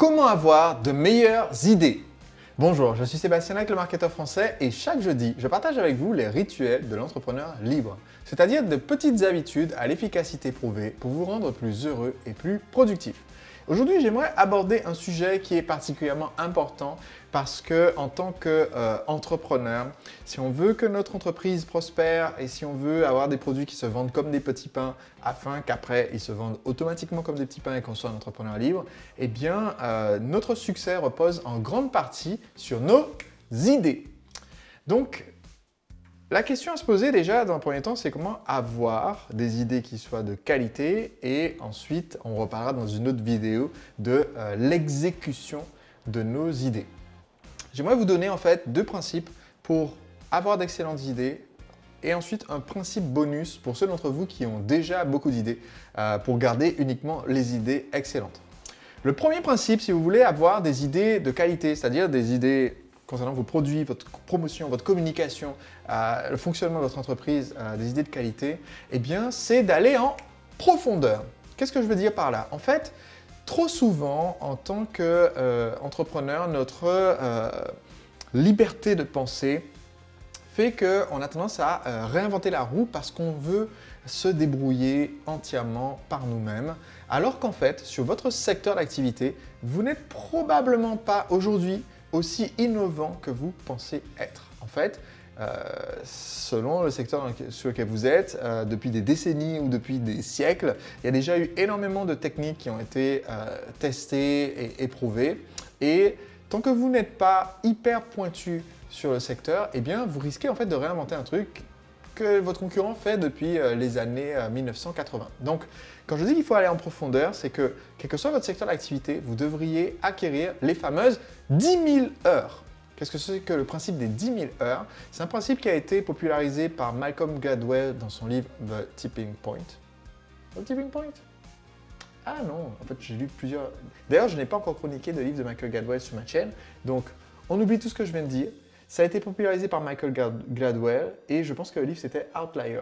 Comment avoir de meilleures idées? Bonjour, je suis Sébastien avec le marketeur français et chaque jeudi, je partage avec vous les rituels de l'entrepreneur libre, c'est-à-dire de petites habitudes à l'efficacité prouvée pour vous rendre plus heureux et plus productif. Aujourd'hui, j'aimerais aborder un sujet qui est particulièrement important parce que en tant qu'entrepreneur, si on veut que notre entreprise prospère et si on veut avoir des produits qui se vendent comme des petits pains afin qu'après ils se vendent automatiquement comme des petits pains et qu'on soit un entrepreneur libre, eh bien notre succès repose en grande partie sur nos idées. Donc, la question à se poser déjà dans un premier temps, c'est comment avoir des idées qui soient de qualité et ensuite on reparlera dans une autre vidéo de l'exécution de nos idées. J'aimerais vous donner en fait deux principes pour avoir d'excellentes idées et ensuite un principe bonus pour ceux d'entre vous qui ont déjà beaucoup d'idées pour garder uniquement les idées excellentes. Le premier principe, si vous voulez avoir des idées de qualité, c'est-à-dire des idées concernant vos produits, votre promotion, votre communication, le fonctionnement de votre entreprise, des idées de qualité, eh bien, c'est d'aller en profondeur. Qu'est-ce que je veux dire par là? En fait, trop souvent, en tant qu'entrepreneur, notre liberté de penser fait qu'on a tendance à réinventer la roue parce qu'on veut se débrouiller entièrement par nous-mêmes, alors qu'en fait, sur votre secteur d'activité, vous n'êtes probablement pas aujourd'hui aussi innovant que vous pensez être. En fait, selon le secteur sur lequel vous êtes, depuis des décennies ou depuis des siècles, il y a déjà eu énormément de techniques qui ont été testées et éprouvées. Et tant que vous n'êtes pas hyper pointu sur le secteur, eh bien, vous risquez en fait de réinventer un truc que votre concurrent fait depuis les années 1980. Donc, quand je dis qu'il faut aller en profondeur, c'est que, quel que soit votre secteur d'activité, vous devriez acquérir les fameuses 10 000 heures. Qu'est-ce que c'est que le principe des 10 000 heures? C'est un principe qui a été popularisé par Malcolm Gladwell dans son livre The Tipping Point. The Tipping Point? Ah non, en fait, j'ai lu plusieurs. D'ailleurs, je n'ai pas encore chroniqué de livre de Malcolm Gladwell sur ma chaîne, donc on oublie tout ce que je viens de dire. Ça a été popularisé par Michael Gladwell et je pense que le livre c'était Outliers.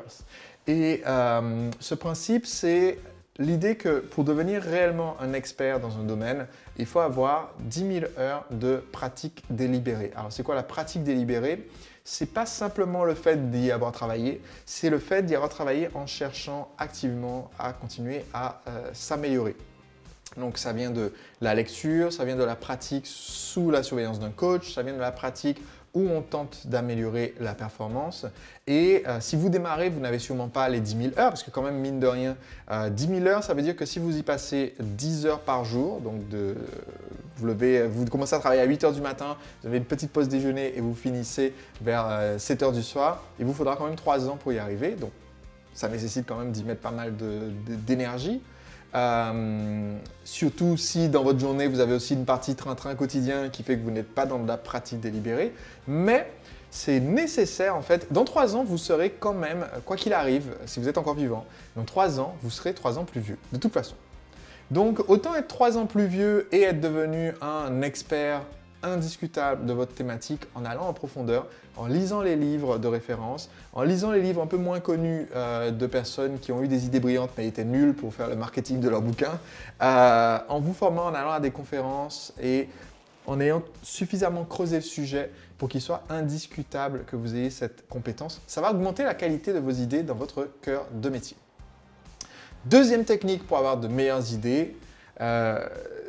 Et ce principe, c'est l'idée que pour devenir réellement un expert dans un domaine, il faut avoir 10 000 heures de pratique délibérée. Alors, c'est quoi la pratique délibérée? Ce n'est pas simplement le fait d'y avoir travaillé, c'est le fait d'y avoir travaillé en cherchant activement à continuer à s'améliorer. Donc, ça vient de la lecture, ça vient de la pratique sous la surveillance d'un coach, ça vient de la pratique où on tente d'améliorer la performance. Et si vous démarrez, vous n'avez sûrement pas les 10 000 heures, parce que quand même, mine de rien, 10 000 heures, ça veut dire que si vous y passez 10 heures par jour, donc vous commencez à travailler à 8 heures du matin, vous avez une petite pause déjeuner et vous finissez vers 7 heures du soir, il vous faudra quand même 3 ans pour y arriver. Donc, ça nécessite quand même d'y mettre pas mal d'énergie. Surtout si dans votre journée vous avez aussi une partie train-train quotidien qui fait que vous n'êtes pas dans de la pratique délibérée, mais c'est nécessaire en fait. Dans 3 ans, vous serez quand même, quoi qu'il arrive, si vous êtes encore vivant, dans 3 ans, vous serez 3 ans plus vieux, de toute façon. Donc autant être 3 ans plus vieux et être devenu un expert indiscutable de votre thématique en allant en profondeur, en lisant les livres de référence, en lisant les livres un peu moins connus de personnes qui ont eu des idées brillantes mais étaient nulles pour faire le marketing de leur bouquin, en vous formant, en allant à des conférences et en ayant suffisamment creusé le sujet pour qu'il soit indiscutable que vous ayez cette compétence. Ça va augmenter la qualité de vos idées dans votre cœur de métier. Deuxième technique pour avoir de meilleures idées,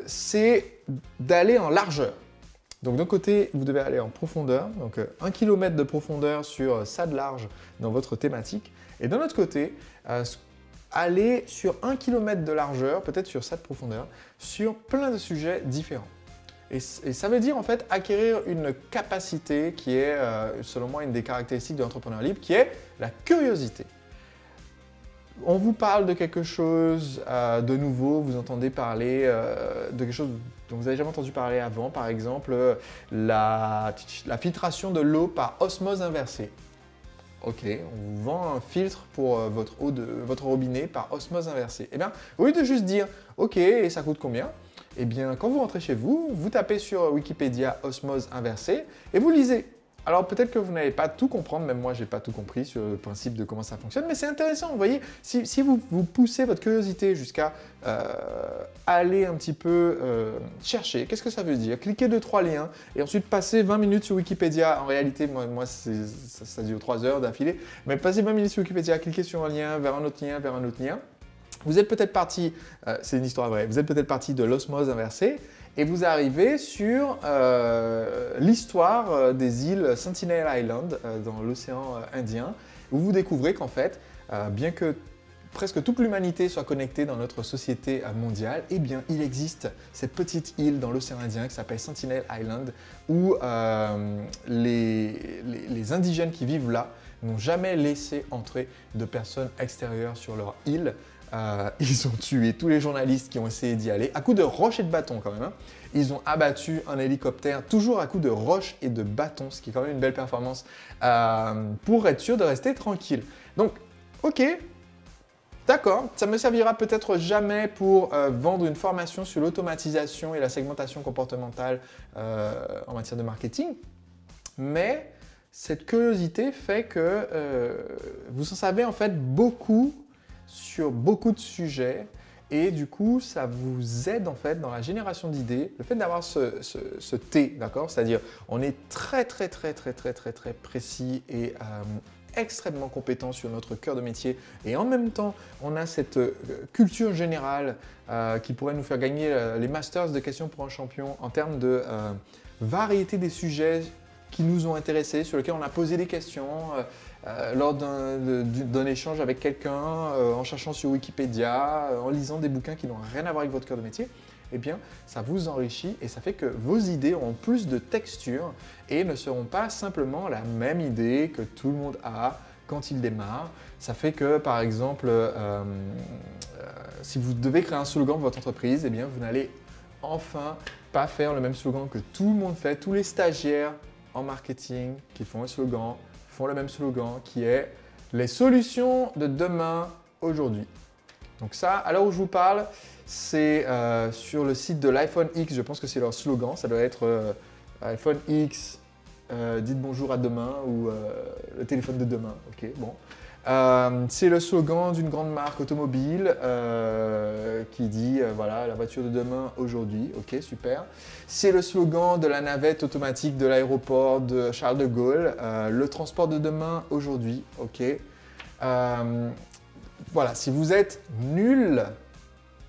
c'est d'aller en largeur. Donc d'un côté, vous devez aller en profondeur, donc 1 km de profondeur sur ça de large dans votre thématique. Et d'un autre côté, aller sur 1 km de largeur, peut-être sur ça de profondeur, sur plein de sujets différents. Et ça veut dire en fait acquérir une capacité qui est, selon moi, une des caractéristiques de l'entrepreneur libre, qui est la curiosité. On vous parle de quelque chose de nouveau, vous entendez parler de quelque chose dont vous n'avez jamais entendu parler avant, par exemple la filtration de l'eau par osmose inversée. Ok, on vous vend un filtre pour votre robinet par osmose inversée. Eh bien, au lieu de juste dire « Ok, et ça coûte combien ?» Eh bien, quand vous rentrez chez vous, vous tapez sur Wikipédia osmose inversée et vous lisez. Alors peut-être que vous n'allez pas tout comprendre, même moi je n'ai pas tout compris sur le principe de comment ça fonctionne, mais c'est intéressant, vous voyez, si vous poussez votre curiosité jusqu'à aller un petit peu chercher, qu'est-ce que ça veut dire? Cliquez 2-3 liens et ensuite passez 20 minutes sur Wikipédia. En réalité, moi ça dure 3 heures d'affilée, mais passez 20 minutes sur Wikipédia, cliquez sur un lien, vers un autre lien, vers un autre lien. Vous êtes peut-être parti, c'est une histoire vraie, vous êtes peut-être parti de l'osmose inversée et vous arrivez sur l'histoire des îles Sentinel Island dans l'océan Indien où vous découvrez qu'en fait, bien que presque toute l'humanité soit connectée dans notre société mondiale, eh bien, il existe cette petite île dans l'océan Indien qui s'appelle Sentinel Island où les indigènes qui vivent là n'ont jamais laissé entrer de personnes extérieures sur leur île. Ils ont tué tous les journalistes qui ont essayé d'y aller, à coups de roches et de bâtons quand même. Hein. Ils ont abattu un hélicoptère, toujours à coups de roches et de bâtons, ce qui est quand même une belle performance, pour être sûr de rester tranquille. Donc, ok, d'accord, ça ne me servira peut-être jamais pour vendre une formation sur l'automatisation et la segmentation comportementale en matière de marketing, mais cette curiosité fait que vous en savez en fait beaucoup sur beaucoup de sujets et du coup ça vous aide en fait dans la génération d'idées, le fait d'avoir ce T, d'accord, c'est-à-dire on est très précis et extrêmement compétent sur notre cœur de métier et en même temps on a cette culture générale qui pourrait nous faire gagner les masters de questions pour un champion en termes de variété des sujets qui nous ont intéressés, sur lesquels on a posé des questions lors d'un échange avec quelqu'un, en cherchant sur Wikipédia, en lisant des bouquins qui n'ont rien à voir avec votre cœur de métier, eh bien, ça vous enrichit et ça fait que vos idées auront plus de texture et ne seront pas simplement la même idée que tout le monde a quand il démarre. Ça fait que, par exemple, si vous devez créer un slogan pour votre entreprise, eh bien, vous n'allez enfin pas faire le même slogan que tout le monde fait. Tous les stagiaires en marketing qui font un slogan font le même slogan qui est « Les solutions de demain, aujourd'hui ». Donc ça, à l'heure où je vous parle, c'est sur le site de l'iPhone X, je pense que c'est leur slogan, ça doit être iPhone X, dites bonjour à demain ou le téléphone de demain, ok, bon. C'est le slogan d'une grande marque automobile qui dit voilà la voiture de demain aujourd'hui, ok super. C'est le slogan de la navette automatique de l'aéroport de Charles de Gaulle, le transport de demain aujourd'hui, ok. Voilà, si vous êtes nul,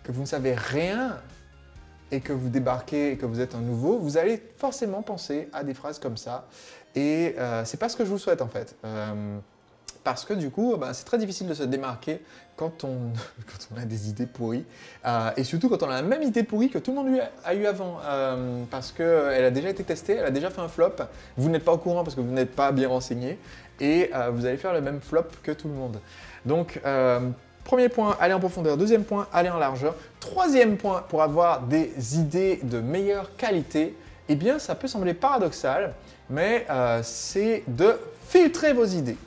que vous ne savez rien et que vous débarquez et que vous êtes un nouveau, vous allez forcément penser à des phrases comme ça et c'est pas ce que je vous souhaite en fait. Parce que du coup, c'est très difficile de se démarquer quand on a des idées pourries. Et surtout quand on a la même idée pourrie que tout le monde a eu avant. Parce qu'elle a déjà été testée, elle a déjà fait un flop. Vous n'êtes pas au courant parce que vous n'êtes pas bien renseigné. Et vous allez faire le même flop que tout le monde. Donc, premier point, aller en profondeur. Deuxième point, aller en largeur. Troisième point, pour avoir des idées de meilleure qualité, eh bien, ça peut sembler paradoxal, mais c'est de filtrer vos idées.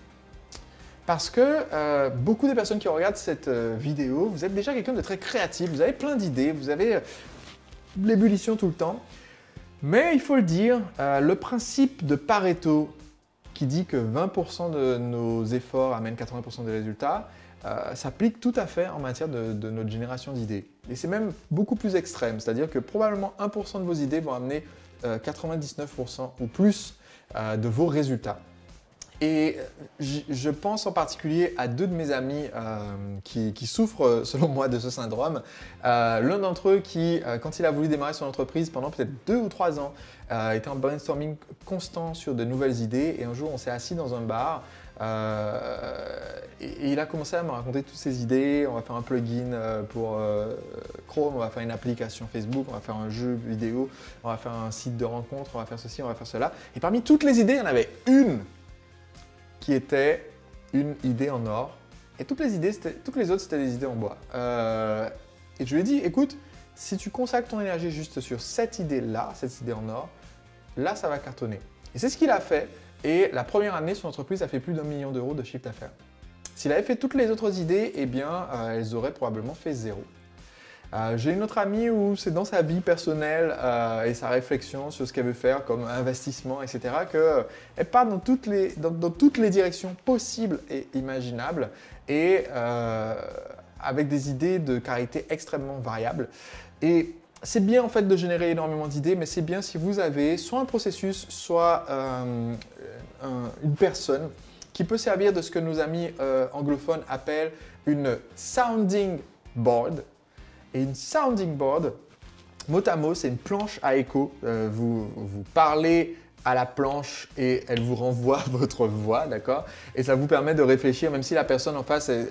Parce que beaucoup des personnes qui regardent cette vidéo, vous êtes déjà quelqu'un de très créatif, vous avez plein d'idées, vous avez de l'ébullition tout le temps. Mais il faut le dire, le principe de Pareto qui dit que 20% de nos efforts amènent 80% des résultats, s'applique tout à fait en matière de notre génération d'idées. Et c'est même beaucoup plus extrême, c'est-à-dire que probablement 1% de vos idées vont amener 99% ou plus de vos résultats. Et je pense en particulier à deux de mes amis qui souffrent, selon moi, de ce syndrome. L'un d'entre eux qui, quand il a voulu démarrer son entreprise pendant peut-être 2 ou 3 ans, était en brainstorming constant sur de nouvelles idées. Et un jour, on s'est assis dans un bar et il a commencé à me raconter toutes ses idées. On va faire un plugin pour Chrome, on va faire une application Facebook, on va faire un jeu vidéo, on va faire un site de rencontre, on va faire ceci, on va faire cela. Et parmi toutes les idées, il y en avait une qui était une idée en or. Et toutes les autres, c'était des idées en bois. Et je lui ai dit, écoute, si tu consacres ton énergie juste sur cette idée-là, cette idée en or, là, ça va cartonner. Et c'est ce qu'il a fait. Et la première année, son entreprise a fait plus d'1 million d'euros de chiffre d'affaires. S'il avait fait toutes les autres idées, eh bien, elles auraient probablement fait 0. J'ai une autre amie où c'est dans sa vie personnelle et sa réflexion sur ce qu'elle veut faire comme investissement, etc., qu'elle part dans toutes les directions possibles et imaginables et avec des idées de caractère extrêmement variables. Et c'est bien en fait de générer énormément d'idées, mais c'est bien si vous avez soit un processus, soit une personne qui peut servir de ce que nos amis anglophones appellent une sounding board. Et une sounding board, mot à mot, c'est une planche à écho. Vous parlez à la planche et elle vous renvoie votre voix, d'accord? Et ça vous permet de réfléchir, même si la personne en face, elle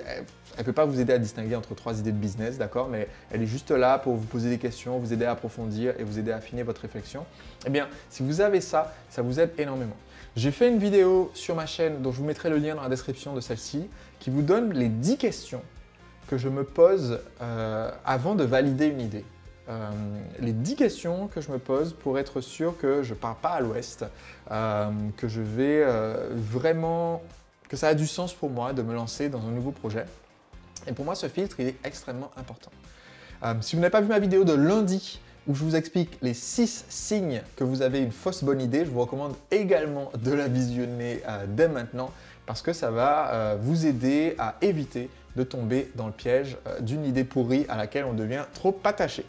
ne peut pas vous aider à distinguer entre 3 idées de business, d'accord? Mais elle est juste là pour vous poser des questions, vous aider à approfondir et vous aider à affiner votre réflexion. Eh bien, si vous avez ça, ça vous aide énormément. J'ai fait une vidéo sur ma chaîne, dont je vous mettrai le lien dans la description de celle-ci, qui vous donne les 10 questions que je me pose avant de valider une idée. Les 10 questions que je me pose pour être sûr que je ne pars pas à l'ouest, que je vais que ça a du sens pour moi de me lancer dans un nouveau projet. Et pour moi, ce filtre, il est extrêmement important. Si vous n'avez pas vu ma vidéo de lundi, où je vous explique les 6 signes que vous avez une fausse bonne idée, je vous recommande également de la visionner dès maintenant parce que ça va vous aider à éviter de tomber dans le piège d'une idée pourrie à laquelle on devient trop attaché.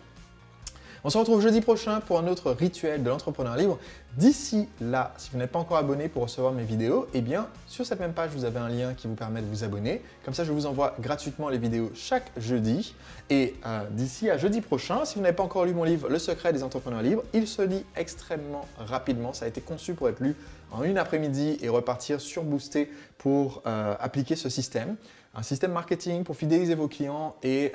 On se retrouve jeudi prochain pour un autre rituel de l'entrepreneur libre. D'ici là, si vous n'êtes pas encore abonné pour recevoir mes vidéos, eh bien, sur cette même page, vous avez un lien qui vous permet de vous abonner. Comme ça, je vous envoie gratuitement les vidéos chaque jeudi. Et d'ici à jeudi prochain, si vous n'avez pas encore lu mon livre « Le secret des entrepreneurs libres », il se lit extrêmement rapidement. Ça a été conçu pour être lu en une après-midi et repartir surboosté pour appliquer ce système. Un système marketing pour fidéliser vos clients et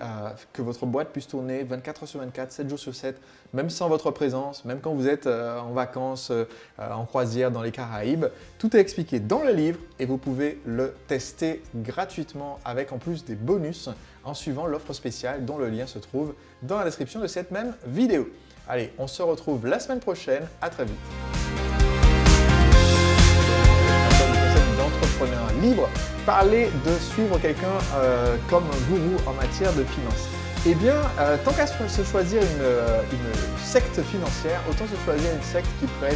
que votre boîte puisse tourner 24 heures sur 24, 7 jours sur 7, même sans votre présence, même quand vous êtes en vacances, en croisière dans les Caraïbes. Tout est expliqué dans le livre et vous pouvez le tester gratuitement avec en plus des bonus en suivant l'offre spéciale dont le lien se trouve dans la description de cette même vidéo. Allez, on se retrouve la semaine prochaine. À très vite. D'entrepreneur libre, parler de suivre quelqu'un comme un gourou en matière de finances. Eh bien, tant qu'à se choisir une secte financière, autant se choisir une secte qui prêche